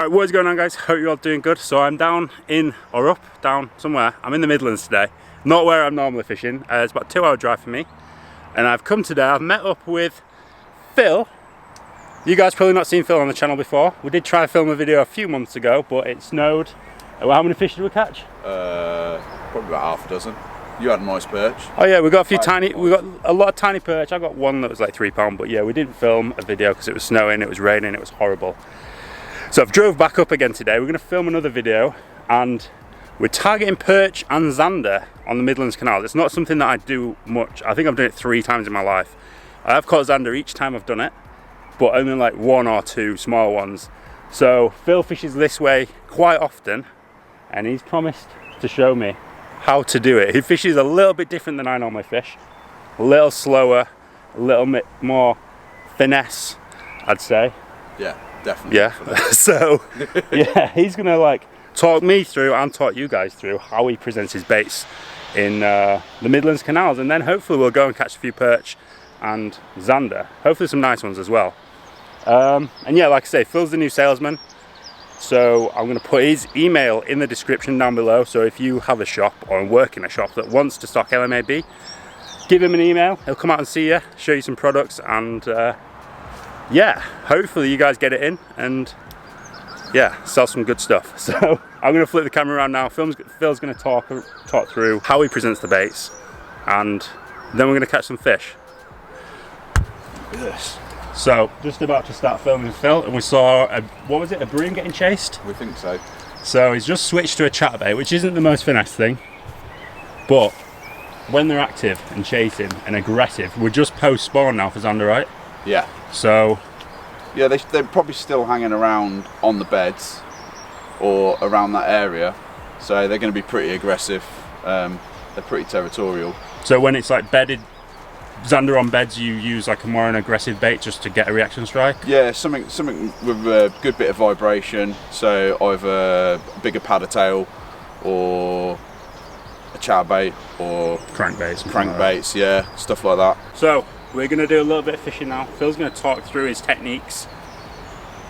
Alright, what is going on, guys? Hope you're all doing good. So I'm down somewhere. I'm in the Midlands today. Not where I'm normally fishing. It's about a 2-hour drive for me. And I've come today, I've met up with Phil. You guys probably not seen Phil on the channel before. We did try to film a video a few months ago, but it snowed. How many fish did we catch? Probably about half a dozen. You had a nice perch. Oh yeah, we got a lot of tiny perch. I got one that was like £3, but yeah, we didn't film a video because it was snowing, it was raining, it was horrible. So I've drove back up again today. We're going to film another video and we're targeting perch and zander on the Midlands Canal. It's not something that I do much. I think I've done it 3 times in my life. I have caught zander each time I've done it, but only like 1 or 2 small ones. So Phil fishes this way quite often and he's promised to show me how to do it. He fishes a little bit different than I normally fish. A little slower, a little bit more finesse, I'd say. Yeah. Definitely. Yeah, so yeah, he's gonna like talk me through and talk you guys through how he presents his baits in the Midlands canals, and then hopefully we'll go and catch a few perch and zander, hopefully some nice ones as well. And yeah, like I say, Phil's the new salesman, so I'm gonna put his email in the description down below. So if you have a shop or work in a shop that wants to stock LMAB, give him an email, he'll come out and see you, show you some products, and yeah, hopefully you guys get it in and yeah, sell some good stuff. So I'm going to flip the camera around now. Phil's going to talk through how he presents the baits, and then we're going to catch some fish. Yes. So just about to start filming Phil, and we saw what was it, a bream getting chased? We think so. So he's just switched to a chatterbait, which isn't the most finesse thing, but when they're active and chasing and aggressive, we're just post spawn now for zander, right? Yeah. So yeah, they're probably still hanging around on the beds or around that area, so they're going to be pretty aggressive. They're pretty territorial. So when it's like bedded zander on beds, you use like a more an aggressive bait just to get a reaction strike? Yeah, something with a good bit of vibration, so either a bigger paddle tail or a chatterbait or crankbaits, yeah, stuff like that. So we're going to do a little bit of fishing now. Phil's going to talk through his techniques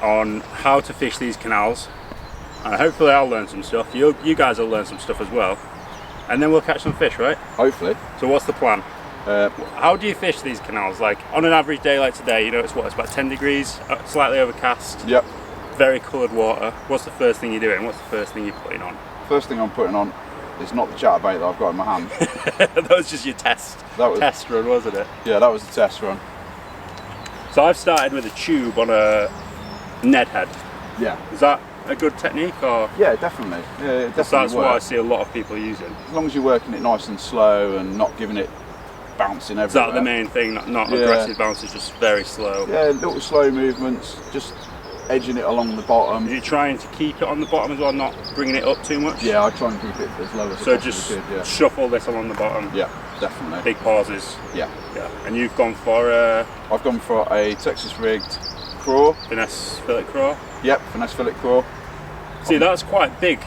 on how to fish these canals. Hopefully I'll learn some stuff. You guys will learn some stuff as well. And then we'll catch some fish, right? Hopefully. So what's the plan? How do you fish these canals? Like on an average day like today, you know, it's about 10 degrees, slightly overcast. Yep. Very coloured water. What's the first thing you're doing? What's the first thing you're putting on? First thing I'm putting on is not the chatterbait that I've got in my hand. That was just your test run, wasn't it? Yeah, that was the test run. So I've started with a tube on a Ned head. Yeah. Is that a good technique, or? Yeah, definitely. Yeah, it definitely that's what I see a lot of people using. As long as you're working it nice and slow and not giving it bouncing everywhere. Is that the main thing? Not aggressive bounces, just very slow. Yeah, little slow movements, just edging it along the bottom. Are you trying to keep it on the bottom as well, not bringing it up too much? Yeah, I try and keep it as low as so just could, yeah. Shuffle this along the bottom. Yeah, definitely. Big pauses. Yeah. Yeah. And you've gone for I've gone for a Texas rigged craw. Finesse fillet craw. Yep, finesse fillet craw. See, that's quite big.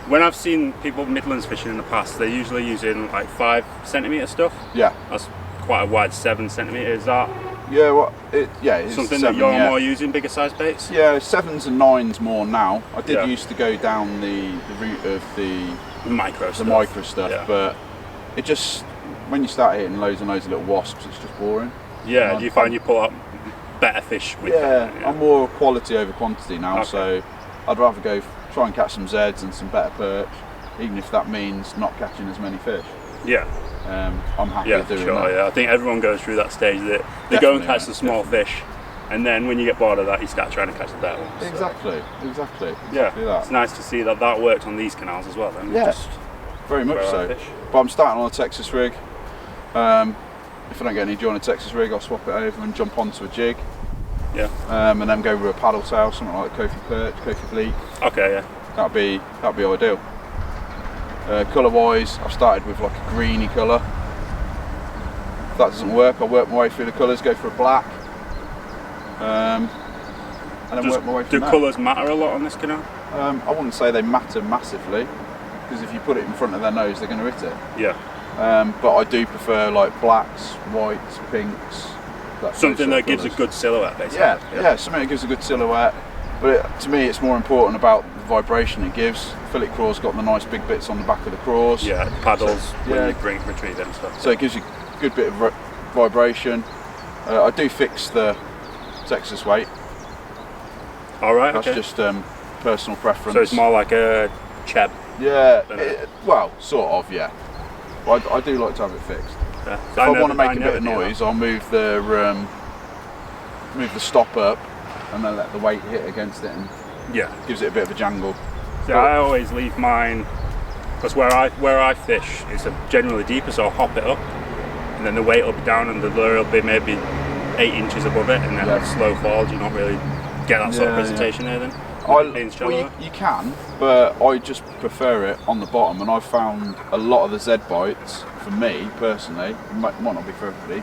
When I've seen people Midlands fishing in the past, they're usually using like 5 centimetre stuff. Yeah. That's quite a wide 7 centimetre. Is that? Yeah, it's something 7, that you're more using, bigger size baits? Yeah, 7s and 9s more now. I did Yeah. used to go down the route of the micro stuff, yeah. But it just, when you start hitting loads and loads of little wasps, it's just boring. Yeah, do you find you pull up better fish with them? Yeah, I'm more quality over quantity now, okay. So I'd rather go try and catch some Zeds and some better perch, even if that means not catching as many fish. Yeah. I'm happy doing that. Yeah, I think everyone goes through that stage that they go and catch the small fish, and then when you get bored of that, you start trying to catch the better ones. So. Exactly. Yeah, that. It's nice to see that works on these canals as well. Then yeah, very much so. But I'm starting on a Texas rig. If I don't get any joy on a Texas rig, I'll swap it over and jump onto a jig. Yeah. And then go with a paddle tail, something like Kofi perch, Kofi bleak. Okay, yeah. That'd be ideal. Colour wise, I've started with like a greeny colour. If that doesn't work, I'll work my way through the colours, go for a black, and then work my way from there. Do colours matter a lot on this canal? I wouldn't say they matter massively, because if you put it in front of their nose, they're going to hit it. Yeah. But I do prefer like blacks, whites, pinks. Something that gives a good silhouette, basically. Yeah, something that gives a good silhouette. But to me, it's more important about the vibration it gives. Fillet craw's got the nice big bits on the back of the craws. Yeah, paddles So, when you retrieve it and stuff. So it gives you a good bit of vibration. I do fix the Texas weight. All right, That's okay. just personal preference. So it's more like a cheb. Yeah, well, sort of, yeah. I do like to have it fixed. Yeah. If I want to make a bit of noise, I'll move the stop up and then let the weight hit against it, and gives it a bit of a jangle. So I always leave mine, because where I fish is generally deeper, so I'll hop it up, and then the weight will be down, and the lure will be maybe 8 inches above it, and then a slow fall. Do you not really get that sort of presentation there then? You can, but I just prefer it on the bottom, and I've found a lot of the Z bites, for me personally, might not be for everybody,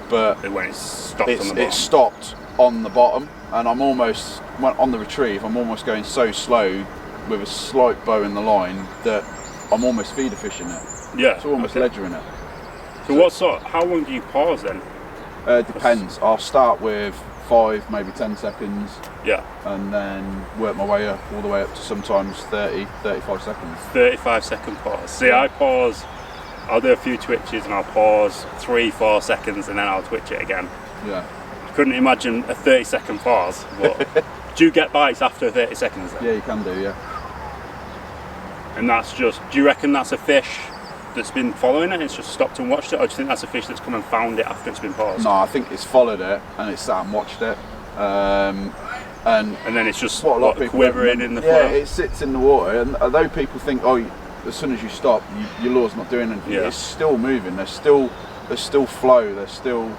but when it's stopped on the bottom. It's stopped on the bottom, and I'm almost, on the retrieve, I'm almost going so slow with a slight bow in the line that I'm almost feeder fishing it. Yeah. So almost ledgering it. So how long do you pause then? Depends. I'll start with 5, maybe 10 seconds. Yeah. And then work my way up, all the way up to sometimes 30, 35 seconds. 35-second pause. See, I pause, I'll do a few twitches and I'll pause 3-4 seconds and then I'll twitch it again. Yeah. I couldn't imagine a 30-second pause, but do you get bites after 30 seconds then? Yeah, you can do, yeah. And that's just, do you reckon that's a fish that's been following it and it's just stopped and watched it, or do you think that's a fish that's come and found it after it's been paused? No, I think it's followed it and it's sat and watched it. And then it's just what a lot of people quivering in the flow? Yeah, it sits in the water, and although people think, oh, as soon as you stop, your lure's not doing anything, it's still moving. There's still flow, there's still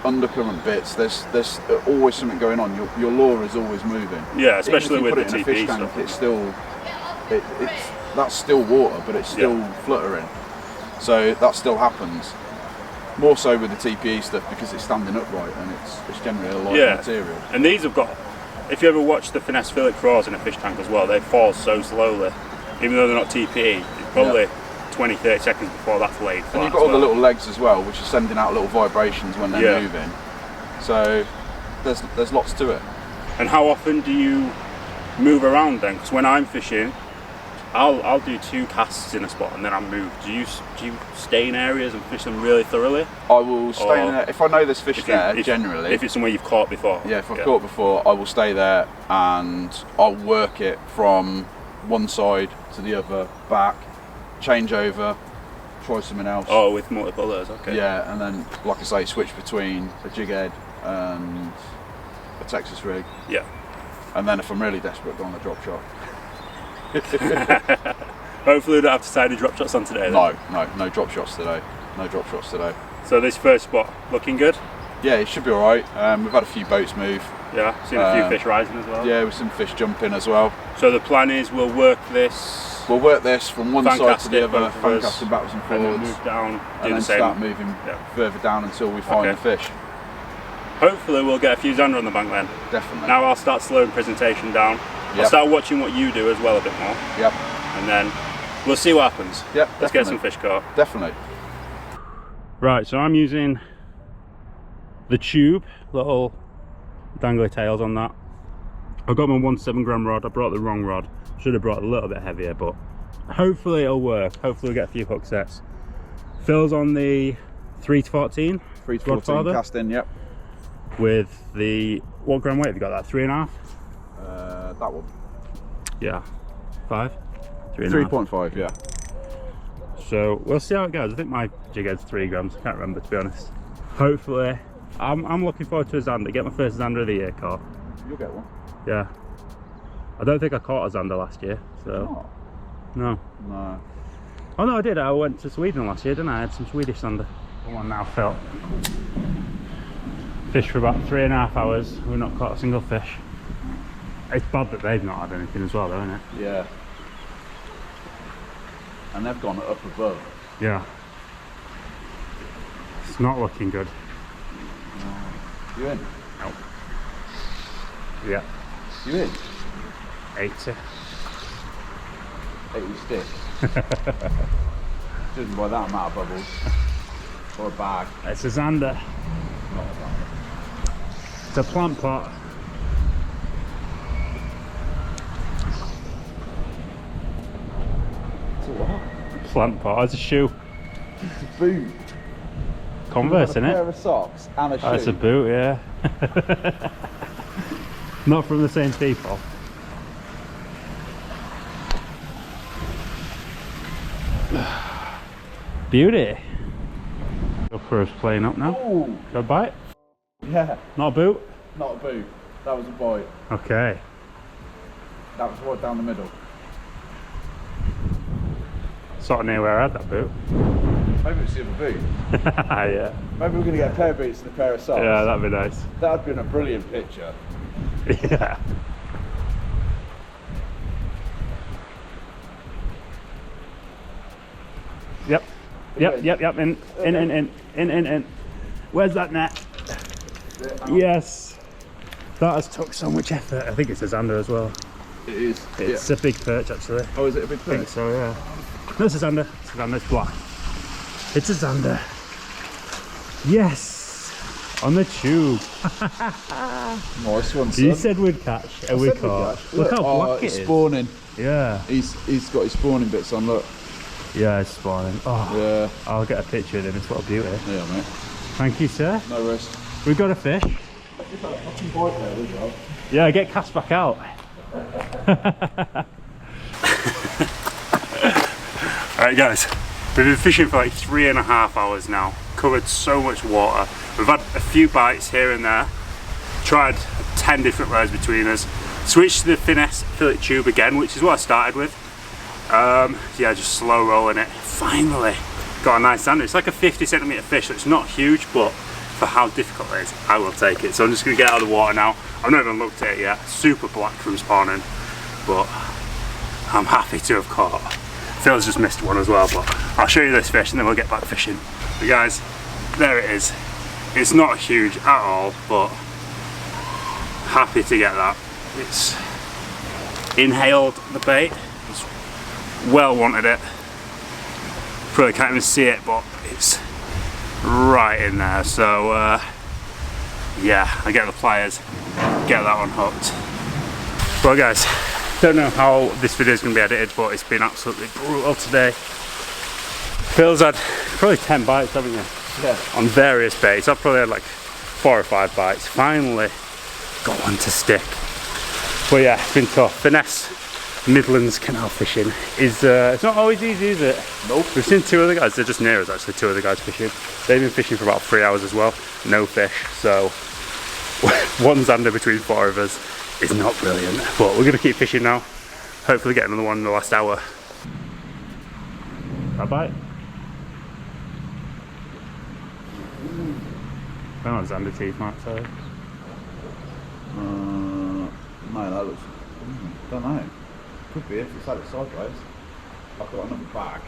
undercurrent bits, there's always something going on. Your lure is always moving. Yeah, especially with the TP TP tank, stuff. it's still, that's still water, but it's still fluttering. So that still happens. More so with the TPE stuff because it's standing upright and it's generally a lighter material. And these have got, if you ever watch the Finesse fillet craws in a fish tank as well, they fall so slowly. Even though they're not TPE, it's probably 20-30 seconds before that's laid flat. And you've got all the little legs as well, which are sending out little vibrations when they're moving. So there's lots to it. And how often do you move around then? Because when I'm fishing, I'll do 2 casts in a spot and then I'll move. Do you stay in areas and fish them really thoroughly? I will stay in there if I know there's fish there. Generally, if it's somewhere you've caught before. Yeah, if I've caught before, I will stay there and I'll work it from one side to the other, back, change over, try something else. Oh, with multiple lures, okay. Yeah, and then, like I say, switch between a jig head and a Texas rig. Yeah. And then if I'm really desperate, go on a drop shot. Hopefully we don't have to tie any drop shots on today then. No drop shots today. No drop shots today. So this first spot, looking good? Yeah, it should be alright. We've had a few boats move. Yeah, seen a few fish rising as well. Yeah, with some fish jumping as well. So the plan is we'll work this from one side to the other, fan casting backwards and forwards, and then move down, and then start moving further down until we find the fish. Hopefully we'll get a few Zander on the bank then. Definitely. Now I'll start slowing presentation down. I'll start watching what you do as well a bit more. Yep. And then we'll see what happens. Yep. Let's get some fish caught. Definitely. Right, so I'm using the tube, little dangly tails on that. I've got my 1.7 gram rod. I brought the wrong rod. Should have brought a little bit heavier, but hopefully it'll work. Hopefully we'll get a few hook sets. Phil's on the 3 to 14. 3 to 14 casting, yep. With the, what gram weight have you got? That 3.5? That one. Yeah. 5? 3.5, yeah. So we'll see how it goes. I think my jig head's 3 grams. I can't remember, to be honest. Hopefully, I'm looking forward to a Zander. Get my first Zander of the year caught. You'll get one. Yeah. I don't think I caught a Zander last year, so. No. Oh no, I did. I went to Sweden last year, didn't I? I had some Swedish Zander. Come on now, Phil. Fished for about 3.5 hours. We've not caught a single fish. It's bad that they've not had anything as well, though, isn't it? Yeah. And they've gone up above. Yeah. It's not looking good. You in? Nope. Yeah. You in? 80. 80 stick. Judging by that amount of bubbles. Or a bag. It's a Zander. Not a bag. It's a plant pot. plant pot. It's a shoe. It's a boot. Converse, isn't it? A pair of socks and a shoe. Oh, it's a boot, yeah. Not from the same people. Beauty. Look for us playing up now. Ooh. Got a bite? Yeah. Not a boot? Not a boot. That was a bite. Okay. That was right down the middle. Sort of near where I had that boot. Maybe it's the other boot. Yeah. Maybe we're going to get a pair of boots and a pair of socks. Yeah, that'd be nice. That would have been a brilliant picture. Yeah. Yep. Yep. In. Where's that net? Yes. That has took so much effort. I think it's a Zander as well. It is. It's a big perch actually. Oh, is it a big perch? I think so, yeah. No, it's a Zander. It's a Zander. It's black. It's a Zander. Yes. On the tube. Nice one, son. You said we'd catch, and we caught. Look how black it is. Spawning. Yeah. He's got his spawning bits on. Look. Yeah, it's spawning. Oh. Yeah. I'll get a picture of him. It's what a beauty. Yeah, mate. Thank you, sir. No risk. We've got a fish. Yeah, get cast back out. Alright guys, we've been fishing for like 3.5 hours now, covered so much water. We've had a few bites here and there, tried 10 different lures between us, switched to the Finesse fillet tube again, which is what I started with. Yeah, just slow rolling it. Finally got a nice Zander. It's like a 50cm fish, so it's not huge, but for how difficult it is, I will take it. So I'm just going to get out of the water now. I've not even looked at it yet. Super black from spawning, but I'm happy to have caught. Phil's just missed one as well, but I'll show you this fish and then we'll get back fishing. But guys, there it is. It's not huge at all, but happy to get that. It's inhaled the bait. It's well wanted it. Probably can't even see it, but it's right in there. So yeah, I get the pliers, get that one hooked. Well guys, don't know how this video is going to be edited, but it's been absolutely brutal today. Phil's had probably 10 bites, haven't you? Yeah. On various baits. I've probably had like 4 or 5 bites. Finally got one to stick. But yeah, it's been tough. Finesse Midlands canal fishing is it's not always easy, is it? Nope. We've seen 2 other guys, they're just near us actually, 2 other guys fishing. They've been fishing for about 3 hours as well, no fish, so one Zander between 4 of us is not brilliant. But we're going to keep fishing now, hopefully get another one in the last hour. Bye bye. They're not Zander teeth, Mark, sorry. No, that looks. Don't know. Could be if it's had it sideways. I've got another bag.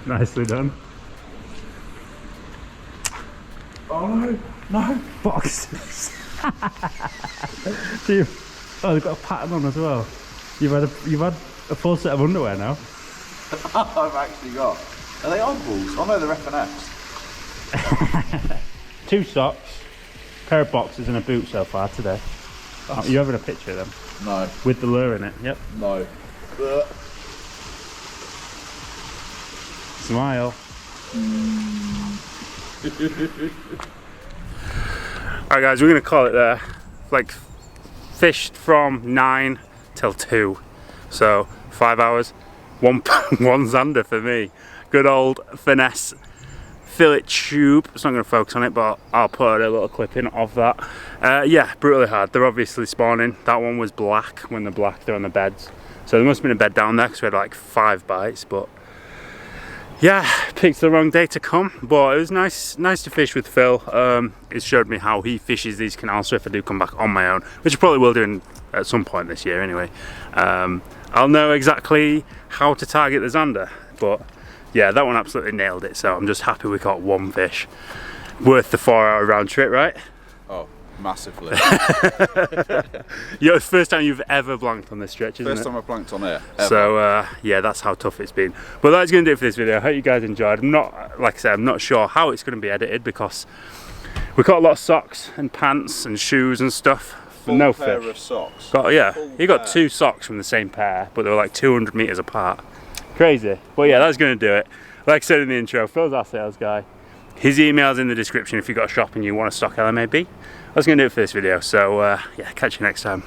Nicely done. Oh no! No! Boxes. Oh, they've got a pattern on as well. You've had a full set of underwear now. I've actually got. Are they eyeballs? I know they're F&Fs. 2 socks, pair of boxes and a boot so far today. Oh, you having a picture of them? No. With the lure in it, yep. No. Smile. Alright guys, we're going to call it there. Like, fished from 9 till 2. So, 5 hours. One Zander for me. Good old Finesse fillet tube. It's not going to focus on it, but I'll put a little clip in of that. Yeah, brutally hard. They're obviously spawning. That one was black. When they're black, they're on the beds. So there must have been a bed down there because we had like 5 bites. But yeah, picked the wrong day to come. But it was nice to fish with Phil. It showed me how he fishes these canals. So if I do come back on my own, which I probably will do at some point this year anyway, I'll know exactly how to target the Zander. But yeah, that one absolutely nailed it, so I'm just happy we caught 1 fish. Worth the 4-hour round trip, right? Oh, massively. Yeah, it's the first time you've ever blanked on this stretch, isn't it? First time I've blanked on air, ever. So yeah, that's how tough it's been. But that's going to do it for this video. I hope you guys enjoyed. Like I said, I'm not sure how it's going to be edited because we caught a lot of socks and pants and shoes and stuff. Full no pair fish. Of socks. Yeah, Full you got pair. 2 socks from the same pair, but they were like 200 meters apart. Crazy. But yeah, that's going to do it. Like I said in the intro, Phil's our sales guy. His email's in the description if you've got a shop and you want to stock LMAB. That's going to do it for this video. So yeah, catch you next time.